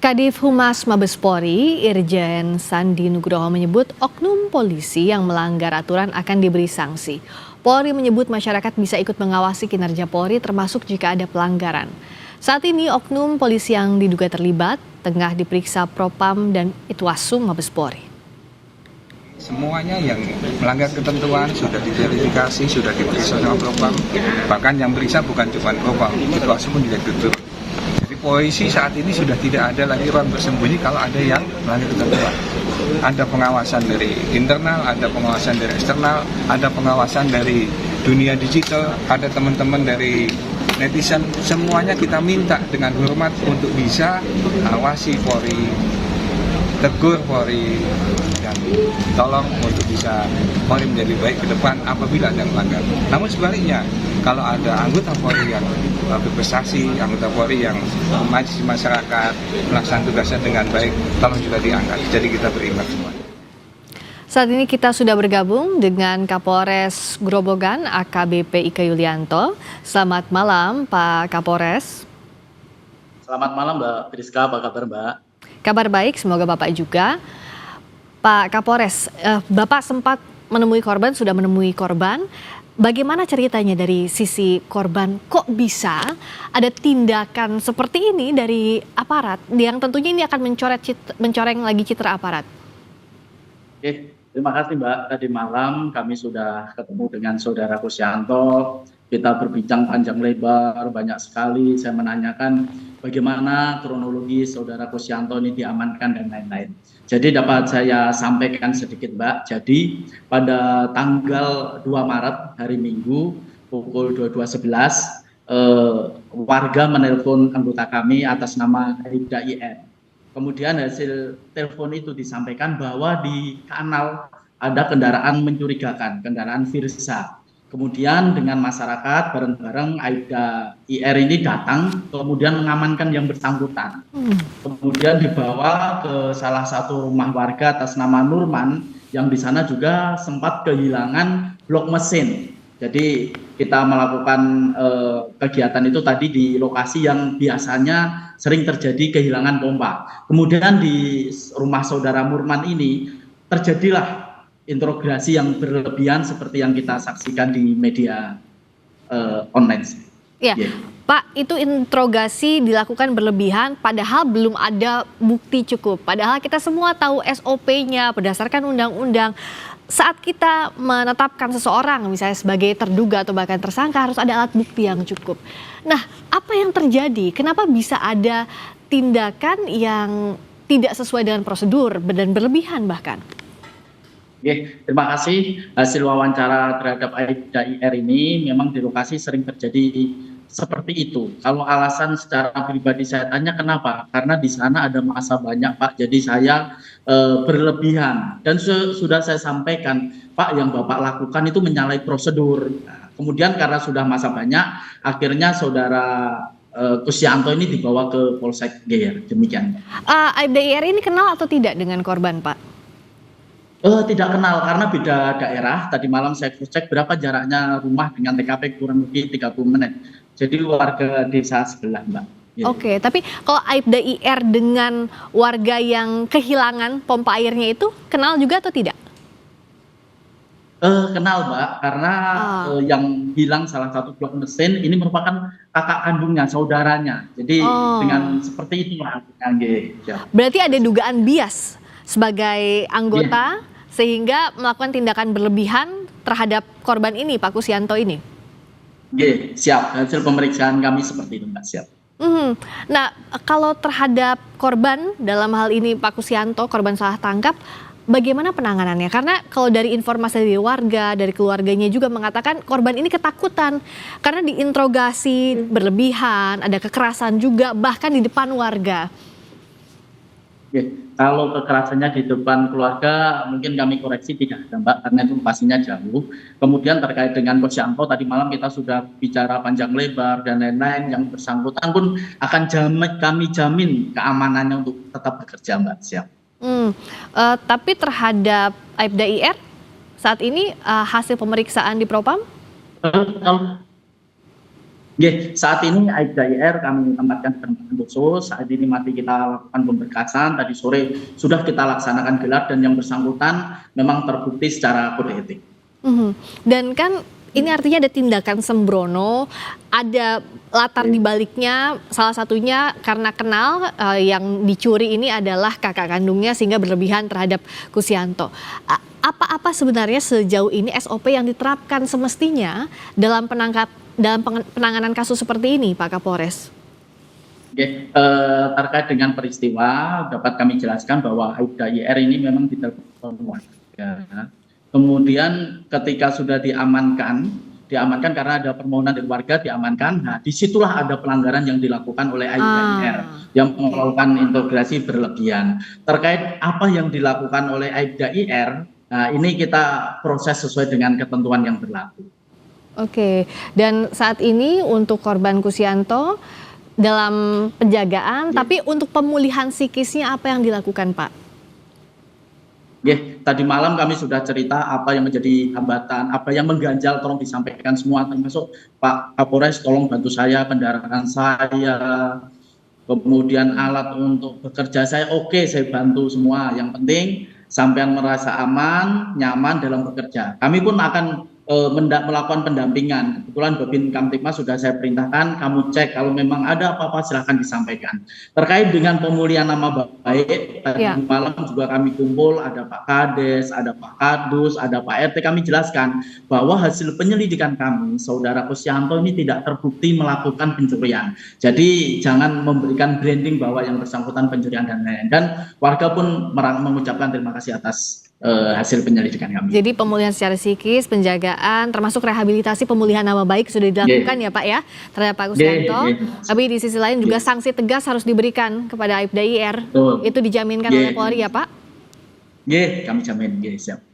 Kadif Humas Mabes Polri, Irjen Sandi Nugroho menyebut oknum polisi yang melanggar aturan akan diberi sanksi. Polri menyebut masyarakat bisa ikut mengawasi kinerja Polri termasuk jika ada pelanggaran. Saat ini oknum polisi yang diduga terlibat tengah diperiksa Propam dan Itwasum Mabes Polri. Semuanya yang melanggar ketentuan sudah diverifikasi, sudah diperiksa sama Propam. Bahkan yang periksa bukan cuma Propam, Itwasum pun juga tutup. Polisi saat ini sudah tidak ada lagi ruang bersembunyi kalau ada yang melanggar ketentuan. Ada pengawasan dari internal, ada pengawasan dari eksternal, ada pengawasan dari dunia digital, ada teman-teman dari netizen. Semuanya kita minta dengan hormat untuk bisa awasi Polri, tegur Polri, dan tolong untuk bisa Polri menjadi baik ke depan apabila ada yang melanggar. Namun sebaliknya, kalau ada anggota Polri yang berprestasi, anggota Polri yang maju di masyarakat, melaksanakan tugasnya dengan baik, tolong juga diangkat. Jadi kita berimbang semua. Saat ini kita sudah bergabung dengan Kapolres Grobogan AKBP Ika Yulianto. Selamat malam Pak Kapolres. Selamat malam Mbak Priska, apa kabar Mbak? Kabar baik, semoga Bapak juga. Pak Kapolres, Bapak sempat menemui korban, sudah menemui korban. Bagaimana ceritanya dari sisi korban, kok bisa ada tindakan seperti ini dari aparat yang tentunya ini akan mencoreng lagi citra aparat? Oke, terima kasih Mbak. Tadi malam kami sudah ketemu dengan Saudara Kusyanto. Kita berbincang panjang lebar, banyak sekali. Saya menanyakan bagaimana kronologi Saudara Kusyanto ini diamankan dan lain-lain. Jadi dapat saya sampaikan sedikit Mbak. Jadi pada tanggal 2 Maret hari Minggu pukul 22.11 warga menelpon anggota kami atas nama Aibda IR. Kemudian hasil telepon itu disampaikan bahwa di kanal ada kendaraan mencurigakan, kendaraan Firza. Kemudian dengan masyarakat bareng-bareng Aibda IR ini datang, kemudian mengamankan yang bersangkutan. Kemudian dibawa ke salah satu rumah warga atas nama Nurman, yang di sana juga sempat kehilangan blok mesin. Jadi kita melakukan kegiatan itu tadi di lokasi yang biasanya sering terjadi kehilangan pompa. Kemudian di rumah saudara Nurman ini terjadilah interogasi yang berlebihan seperti yang kita saksikan di media online. Ya, yeah. Pak, itu interogasi dilakukan berlebihan padahal belum ada bukti cukup. Padahal kita semua tahu SOP-nya berdasarkan undang-undang. Saat kita menetapkan seseorang misalnya sebagai terduga atau bahkan tersangka harus ada alat bukti yang cukup. Nah, apa yang terjadi? Kenapa bisa ada tindakan yang tidak sesuai dengan prosedur dan berlebihan bahkan? Oke, terima kasih. Hasil wawancara terhadap Aibda IR ini memang di lokasi sering terjadi seperti itu. Kalau alasan secara pribadi saya tanya kenapa? Karena di sana ada massa banyak Pak, jadi saya berlebihan. Dan sudah saya sampaikan, Pak, yang Bapak lakukan itu menyalahi prosedur. Nah, kemudian karena sudah massa banyak, akhirnya saudara Kusyanto ini dibawa ke Polsek Geyer. Demikian. Aibda IR ini kenal atau tidak dengan korban Pak? Tidak kenal karena beda daerah. Tadi malam saya cek berapa jaraknya rumah dengan TKP kurang lebih 30 menit. Jadi warga desa sebelah Mbak. Ya. Oke, tapi kalau Aibda IR dengan warga yang kehilangan pompa airnya itu kenal juga atau tidak? Kenal Mbak, karena yang bilang salah satu blok mesin ini merupakan kakak kandungnya, saudaranya. Jadi dengan seperti itu Mbak. Ya. Berarti ada dugaan bias sebagai anggota sehingga melakukan tindakan berlebihan terhadap korban ini, Pak Kusyanto ini? Siap. Hasil pemeriksaan kami seperti itu, Mbak. Siap. Nah, kalau terhadap korban, dalam hal ini Pak Kusyanto, korban salah tangkap, bagaimana penanganannya? Karena kalau dari informasi dari warga, dari keluarganya juga mengatakan korban ini ketakutan karena diinterogasi berlebihan, ada kekerasan juga, bahkan di depan warga. Kalau kekerasannya di depan keluarga mungkin kami koreksi tidak ada Mbak, karena itu pastinya jauh. Kemudian terkait dengan Kusyanto tadi malam kita sudah bicara panjang lebar dan lain-lain, yang bersangkutan pun akan kami jamin keamanannya untuk tetap bekerja Mbak. Siap. Tapi terhadap Aibda IR saat ini hasil pemeriksaan di Propam? Nggih, saat ini Aibda IR kami tempatkan di penempatan khusus. Saat ini masih kita lakukan pemberkasan. Tadi sore sudah kita laksanakan gelar dan yang bersangkutan memang terbukti secara kode etik. Dan kan ini artinya ada tindakan sembrono, ada latar di baliknya, salah satunya karena kenal yang dicuri ini adalah kakak kandungnya sehingga berlebihan terhadap Kusianto. Apa-apa sebenarnya sejauh ini SOP yang diterapkan semestinya dalam penanganan kasus seperti ini, Pak Kapolres? Oke, terkait dengan peristiwa dapat kami jelaskan bahwa Aibda IR ini memang ditelepon warga. Kemudian ketika sudah diamankan karena ada permohonan dari warga diamankan. Nah, disitulah ada pelanggaran yang dilakukan oleh Aibda IR yang melakukan integrasi berlebihan. Terkait apa yang dilakukan oleh Aibda IR, nah ini kita proses sesuai dengan ketentuan yang berlaku. Oke, dan saat ini untuk korban Kusianto dalam penjagaan, tapi untuk pemulihan psikisnya apa yang dilakukan, Pak? Tadi malam kami sudah cerita apa yang menjadi hambatan, apa yang mengganjal, tolong disampaikan semua, termasuk Pak Kapolres tolong bantu saya, kendaraan saya, kemudian alat untuk bekerja saya, oke saya bantu semua. Yang penting sampean merasa aman, nyaman dalam bekerja. Kami pun akan melakukan pendampingan. Kebetulan Babin Kamtipmas sudah saya perintahkan, kamu cek kalau memang ada apa-apa silahkan disampaikan. Terkait dengan pemulihan nama baik, tadi malam juga kami kumpul, ada Pak Kades, ada Pak Kadus, ada Pak RT, kami jelaskan bahwa hasil penyelidikan kami, Saudara Kusianto ini tidak terbukti melakukan pencurian. Jadi jangan memberikan branding bahwa yang bersangkutan pencurian dan lain-lain. Dan warga pun mengucapkan terima kasih atas hasil penyelidikan kami. Jadi pemulihan secara psikis, penjagaan, termasuk rehabilitasi pemulihan nama baik sudah dilakukan ya Pak ya terhadap Pak Kusianto. Tapi di sisi lain juga sanksi tegas harus diberikan kepada Aibda IR. Itu dijaminkan oleh Polri ya Pak? Kami jamin, siap.